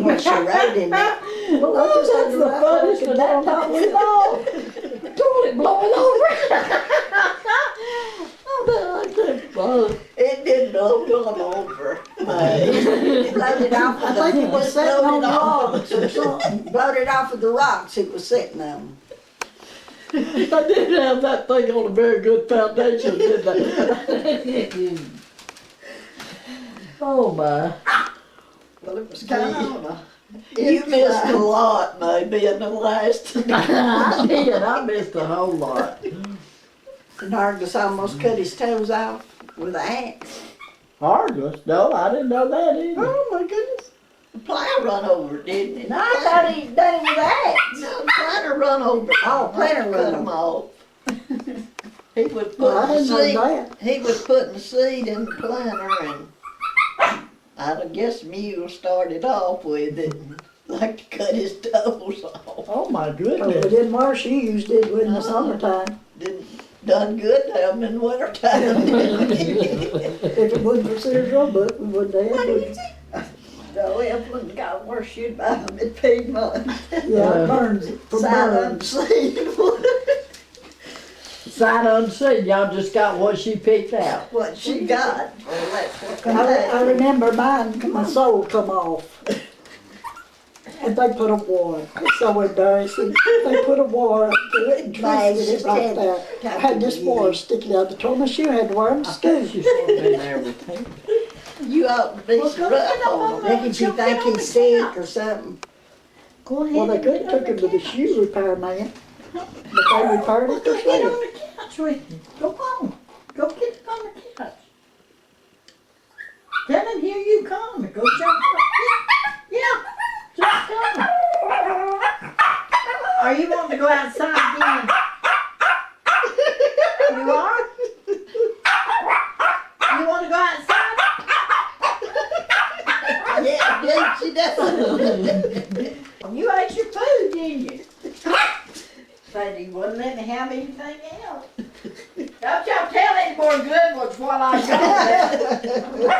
what she wrote in it. Well, that's the funniest of that time we all. The toilet blowing over. It didn't blow going over. It floated off of I think it was sitting on rocks or something. Floated off of the rocks it was sitting on. They didn't have that thing on a very good foundation, did they? Oh my. Well, it was kind of you missed a lot, maybe, in the last. I did. I missed a whole lot. And Argus almost cut his toes off with an axe. Argus? No, I didn't know that either. Oh my goodness. The plow run over, didn't it? No, I thought he done it with an axe. No, the planter run over. Oh, planter cut run him off. He was Well, I putting didn't know that. He was putting seed in the planter, and I guess Mule started off with it, and like to cut his toes off. Oh my Oh, goodness. it didn't work. She used it in the summertime. Done good to him in wintertime. If it wasn't for Sears Roebuck, we wouldn't have had it. No, Evelyn got where she'd buy them at Piedmont. Yeah, it burns from Sight burns. unseen. Sight unseen, y'all just got what she picked out. What she got. Well, that's what I remember mine, my soul come off. And they put a wire. It's so embarrassing. They put a wire up to it and twisted it right there. I had this wire sticking out the toe of my shoe. I had to wear them to school. She's been there with him. You ought to be rough on him. Did you think he's sick or something? Go ahead. Well, they could have took him to the shoe repair man, but they repaired it Go get on themselves. the couch with me. Go on. Go get on the couch. Tell him here you come. Go jump up. Yeah. Just come. Are you wanting to go outside again? You are? You want to go outside? Yeah, she does. You ate your food, didn't you? Said he wouldn't let me have anything else. Don't y'all tell any more good ones while I go.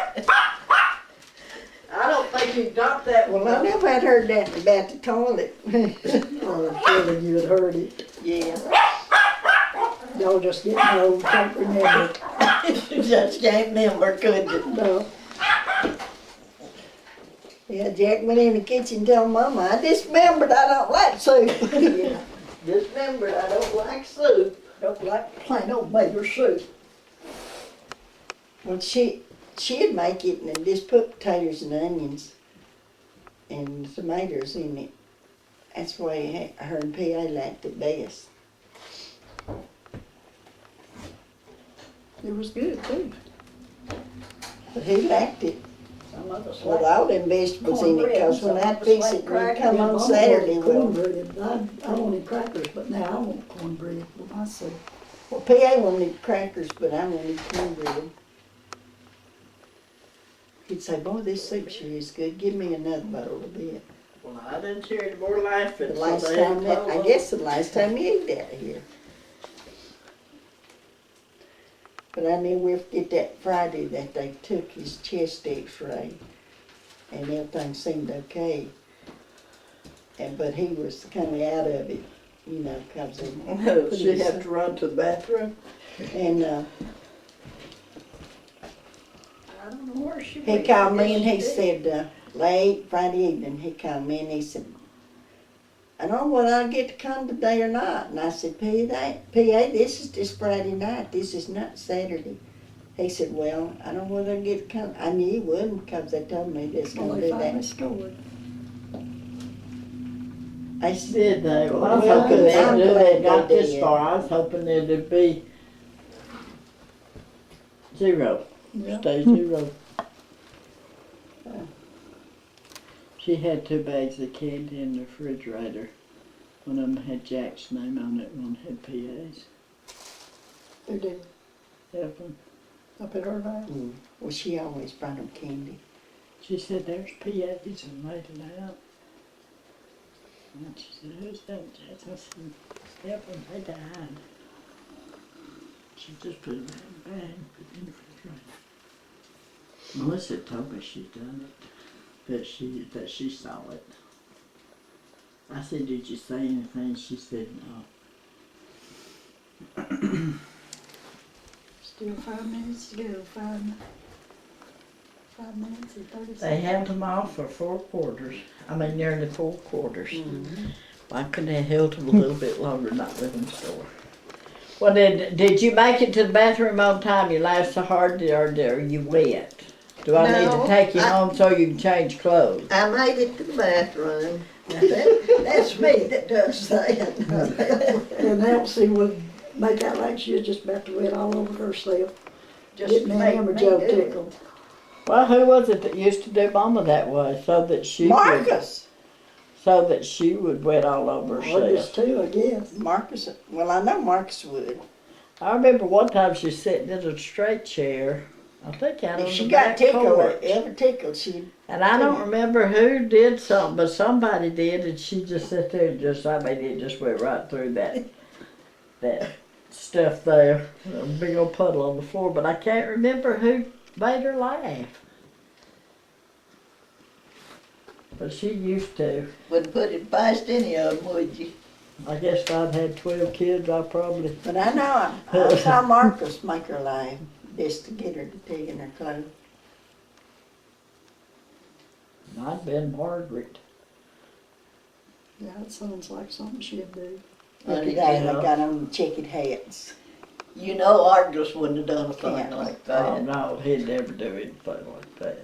I don't think he got that one. Well, I never had heard that about the toilet. Oh, surely you had heard it. Yeah. Y'all just getting old, can't remember. Just can't remember, could you? No. Yeah, Jack went in the kitchen and told Mama, I dismembered I don't like soup. Yeah. Dismembered I don't like soup. Don't like plain old Baylor soup. Well, she'd make it and just put potatoes and onions and tomatoes in it. That's why her and P.A. liked it best. It was good too. But he liked it Some of us with like all them vegetables in it, cornbread, because when some I of us fix like it, when I crackers. come Yeah, on Mama Saturday, wanted well, cornbread. I wanted crackers, but now I want cornbread with my soup. well, P.A. wanted crackers, but I wanted cornbread. He'd say, boy, this soup sure is good. Give me another bowl of it. Well, I didn't hear any more laughing. The last time, I guess the last time you ate out here. But I knew we'll forget that Friday that they took his chest x-ray and everything seemed okay. But he was kind of out of it, you know, because She had to run to the bathroom. and I don't know where she he went. called me and he said, late Friday evening, he called me and he said, I don't know whether I'll get to come today or not. And I said, P.A., this is just Friday night. This is not Saturday. He said, well, I don't know whether I'll get to come. I knew he wouldn't because they told me they was Well, going to they do finally that. scored. I said, Did they? Well, I was Well, hoping they I'm would glad have got they this did. far. I was hoping that it'd be 0. Yeah. Stay 0. She had 2 bags of candy in the refrigerator. One of them had Jack's name on it, one had P.A.'s. Who did? Evelyn. Up at her house? well, she always brought him candy. She said, there's P.A.'s and laid it out. And she said, who's that, Jack? I said, Evelyn, they died. She just put it in the bag, put it in the refrigerator. Melissa told me she'd done it. that she saw it. I said, did you say anything? She said no. Still 5 minutes to go, 5 minutes and 30 seconds. They held them off for 4 quarters. I mean, nearly 4 quarters. Mhm. Why couldn't they held them a little bit longer, not let them store? Well, did you make it to the bathroom on time? You laughed so hard, or are you wet? Do I need to No, take you I- home so you can change clothes? I made it to the bathroom. That's me that does that. And Elsie would make out like she was just about to wet all over herself. Just Getting me make and me Joe do it. tickled. Well, who was it that used to do Mama that way, so that she Marcus. would wet all over Well, just herself? two, I guess. Marcus, well, I know Marcus would. I remember one time she sat in a straight chair. I think out on If she the got back tickled, porch. ever tickled, she'd, And I don't remember who did something, but somebody did, and she just sat there and it just went right through that stuff there. A big old puddle on the floor, but I can't remember who made her laugh. But she used to. Wouldn't put it past any of them, would you? I guess if I'd had 12 kids, I probably. but I know, I saw Marcus make her laugh, just to get her to dig in her clothes. I'd been Margaret. Yeah, it sounds like something she'd do. Today Yeah. they got on the checkered hats. You know Argus wouldn't have done a thing Yeah. like Oh that. no, he'd never do anything like that.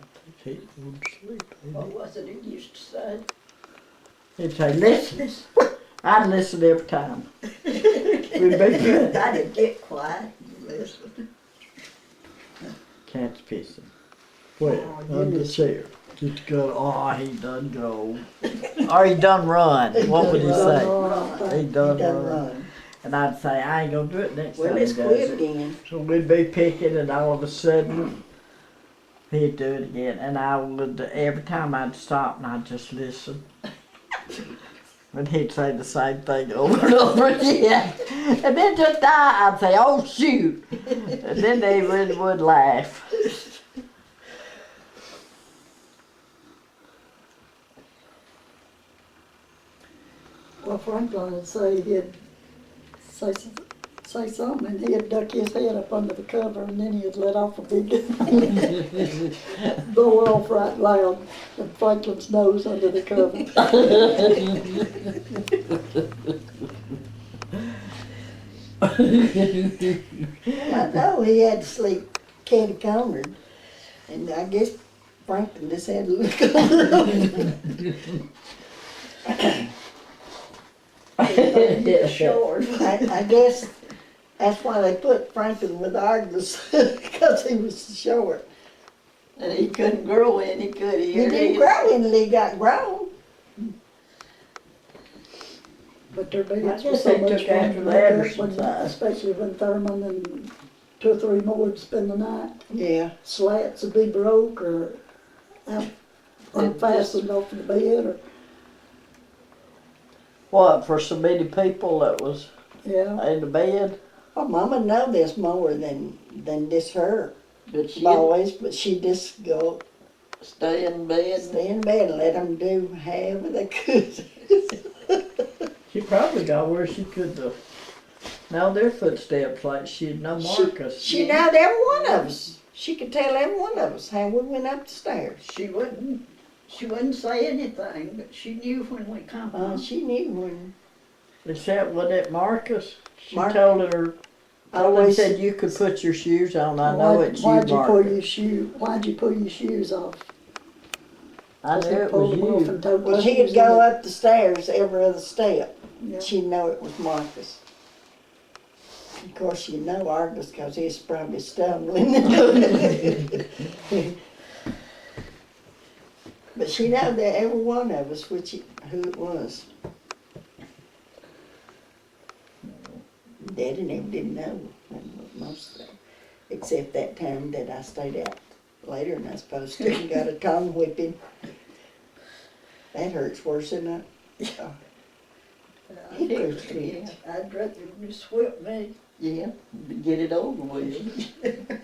I think he'd go to sleep. What was it he used to say? He'd say, listen. I'd listen every time. We'd be good. I didn't get quiet. Listen. Cat's pissing. Where? Oh, On the yes. chair. Just go, oh, he done go. Or he done run. What would he say? He He done done run. run. And I'd say, I ain't gonna do it next Well, time let's he does quit it. again. So we'd be picking, and all of a sudden, he'd do it again. And I would, every time I'd stop and I'd just listen. And he'd say the same thing over and over again. And then just I'd say, oh shoot. And then they really would laugh. Well, Franklin would say he'd say something and he'd duck his head up under the cover and then he'd let off a big blow off right loud and Franklin's nose under the cover. I know he had to sleep candy cornered, and I guess Franklin just had to look Short. I guess that's why they put Franklin with Argus, because he was short. And he couldn't grow any, could he? He didn't grow in until he got grown. But their beds I were guess so they much took fun after to the make up Anderson when, side. especially when Thurman and 2 or 3 more would spend the night. Yeah. Slats would be broke or out unfastened off the bed or, What, for so many people that was yeah. in the bed? Well, Mama know this more than just her But she'd boys, but she just go stay in bed. stay in bed and let them do however they could. She probably got where she could know their footsteps like she'd know Marcus. She knowed every one of us. She could tell every one of us how we went up the stairs. She wouldn't say anything, but she knew when we come home. She knew when. Except when it Marcus, she Marcus. told her, Always said you could put your shoes on. I know it's you, Why'd you pull Marcus. why'd you pull your shoes off? I Because knew he it pulled was them off you. and told well, us she'd he was go in. up the stairs every other step. Yeah. She'd know it was Marcus. Of course, you know Argus because he's probably stumbling. But she knowed that every one of us, who it was. Daddy never did know most of them, except that time that I stayed out later than I was supposed to and got a tongue whipping. That hurts worse than that. He pushed me. I'd rather you whip me. Yeah. To get it over with.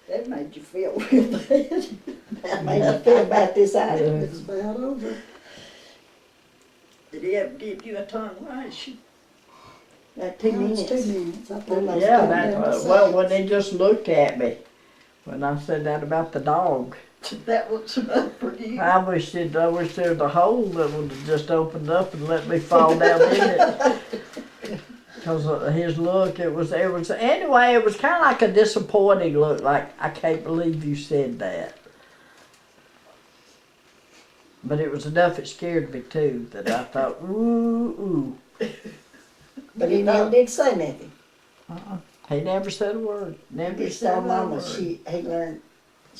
That made you feel real bad. That made me feel about this eye. It's about over. Did he ever give you a tongue lashing? About 2 No, it's minutes. 2 minutes. I thought it was Yeah, coming that's down what, the well, side. when they just looked at me, when I said that about the dog. That was enough for you. I wish there was a hole that would have just opened up and let me fall down in it. Because of his look, it was anyway, it was kind of like a disappointing look, like, I can't believe you said that. But it was enough, it scared me too, that I thought, ooh. But he never did say nothing. He never said a word, never Just said saw a Mama, word.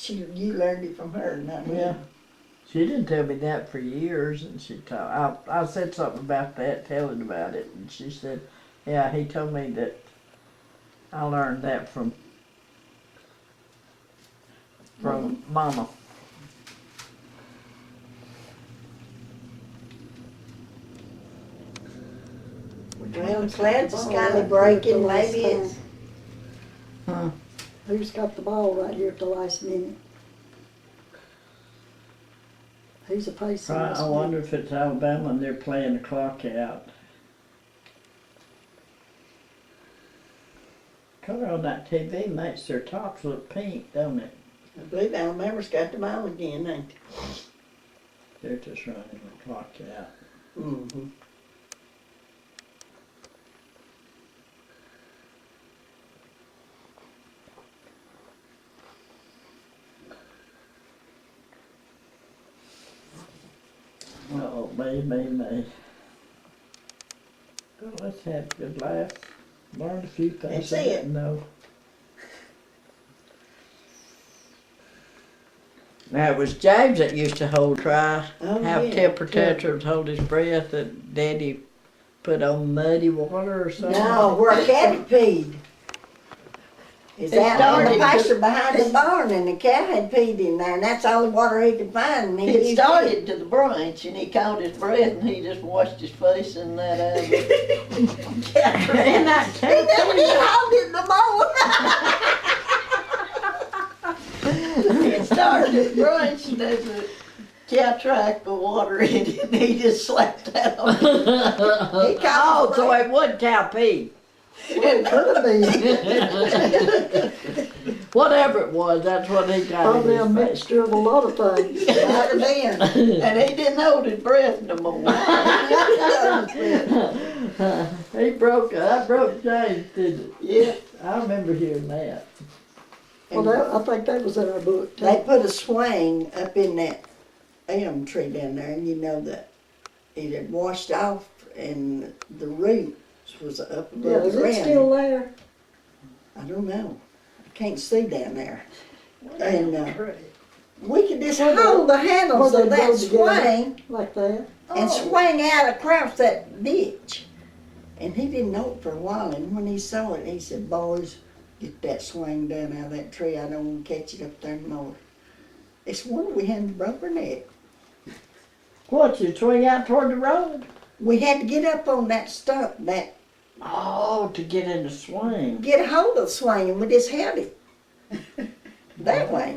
you learned it from her, not him. Yeah. She didn't tell me that for years, and she told, I said something about that, telling about it, and she said, yeah, he told me that I learned that from Mama. Well, the clouds is kind of breaking, maybe it's, Who's got the ball right here at the last minute? Who's a facing this I wonder if it's Alabama and they're playing the clock out. Color on that TV makes their tops look pink, don't it? I believe Alabama's got the ball again, ain't They're just running the clock out. they? Mm-hmm. Oh, me. Well, let's have a good laugh. Learned a few things That's I it. didn't know. Now, it was James that used to have yeah. temper tantrums, hold his breath, that Daddy put on muddy water or something. No, where a cat peed. Is It out in the started pasture behind the barn, and the cat had peed in there, and that's all the water he could find. And he It used started to the branch and he caught his breath and he just washed his face in that And that He cat never did hold it no more. It started at the branch and there's a cat track with water in it and he just slapped that on. He caught so it wasn't cow pee. It could have been. Whatever it was, that's what he got Probably a in his face. mixture of a lot of things. Might have been. And he didn't hold his breath no more. That broke James, didn't it? Yeah. I remember hearing that. Well, I think that was in our book too. They put a swing up in that elm tree down there, and you know that it had washed off, and the roots was up above Yeah, the is ground. it still there? I don't know. I can't see down there. And we could just hold the handles Where of they that go together. swing Like that? and swing out across that ditch. And he didn't know it for a while, and when he saw it, he said, "Boys, get that swing down out of that tree. I don't want to catch it up there anymore." It's wonder we hadn't broke our neck. What, you swing out toward the road? We had to get up on that stump, Oh, to get in the swing. get a hold of the swing, and we just held it that way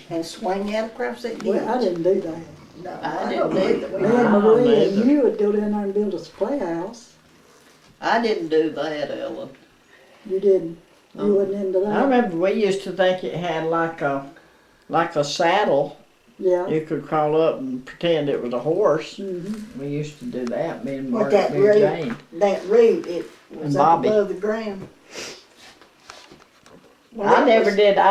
and swing out across that ditch. Well, I didn't do that. No, I didn't either. Me and don't Maria either. and you would go down there and build us a playhouse. I didn't do that, Ellen. You didn't. You wasn't into I that. remember we used to think it had like a saddle. Yeah. You could crawl up and pretend it was a horse. Mm-hmm. We used to do that, me and With Mark, that me and root. Jane. That root, it was And up Bobby. above the ground. Well, I it never was- did know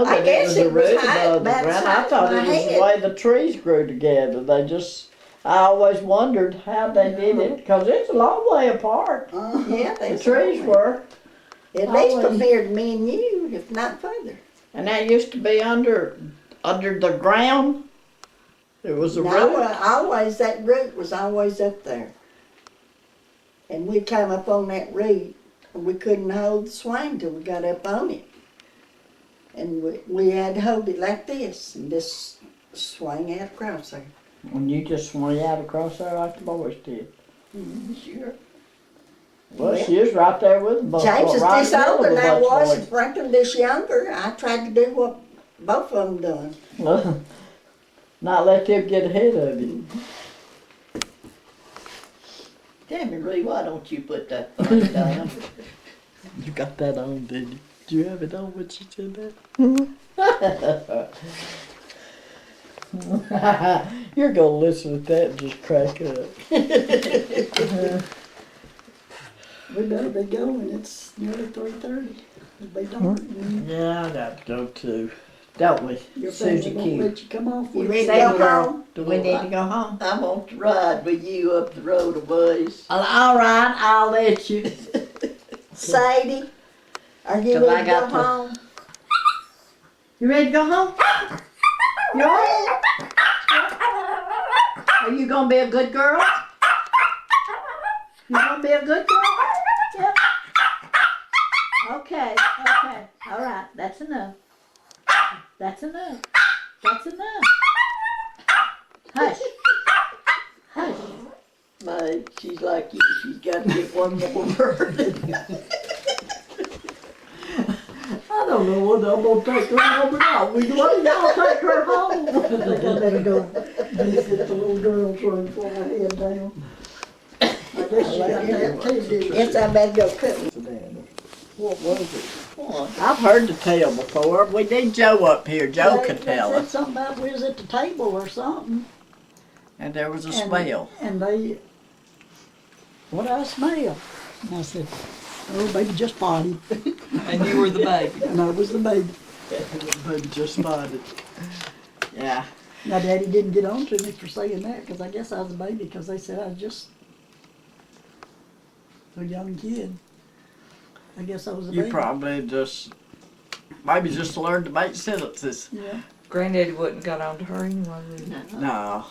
I that it guess was it a was root high- above the about as ground. high I thought as it my was head. the way the trees grew together. I always wondered how they did it, because it's a long way apart. Yeah, they The trees were. at least Always. from here to me and you, if not further. And that used to be under the ground. It was a No, root. always that root was always up there. And we'd climb up on that root, and we couldn't hold the swing till we got up on it. And we had to hold it like this and just swing out across there. And you just swung out across there like the boys did. Sure. Well, she is right there with them both. James is right this in the middle older of than a I bunch of was, boys. and Franklin this younger. I tried to do what both of them done. Not let them get ahead of you. Tammy Lee, why don't you put that phone down? You got that on, did you? Did you have it on when she said that? You're gonna listen to that and just crack up. We better be going, it's nearly 3:30. It'll be dark. Yeah, I got to go too. Don't we? Your Susie family won't Q. let you come off. You with ready to it. go home? Do we need to go home? I want to ride with you up the road a ways. All right, I'll let you. Sadie, are you 'Cause I ready to go got to- home? You ready to go home? You all right? Are you gonna be a good girl? You gonna be a good girl? Yep. Okay, all right, that's enough. That's enough. That's enough. Hush. Hush. My, she's like you, she's got to get one more word. I don't know whether I'm gonna take her home or not. What do y'all take her home? I think I better go visit the little girl's room before I head down. I guess you got that too, didn't you? Yes, I better go cook. What was it? I've heard the tale before. We need Joe up here. Joe They- could tell They said us. something about we was at the table or something. And there was a and- smell. And they, what I smell? And I said, oh, baby just farted. And you were the baby. And I was the baby. Baby just spotted. Yeah. Now, Daddy didn't get on to me for saying that, because I guess I was a baby, because they said I was just a young kid. I guess I was a You baby. probably just, maybe just learned to make sentences. Yeah. Granddaddy wouldn't got on to her anyway. would he? No.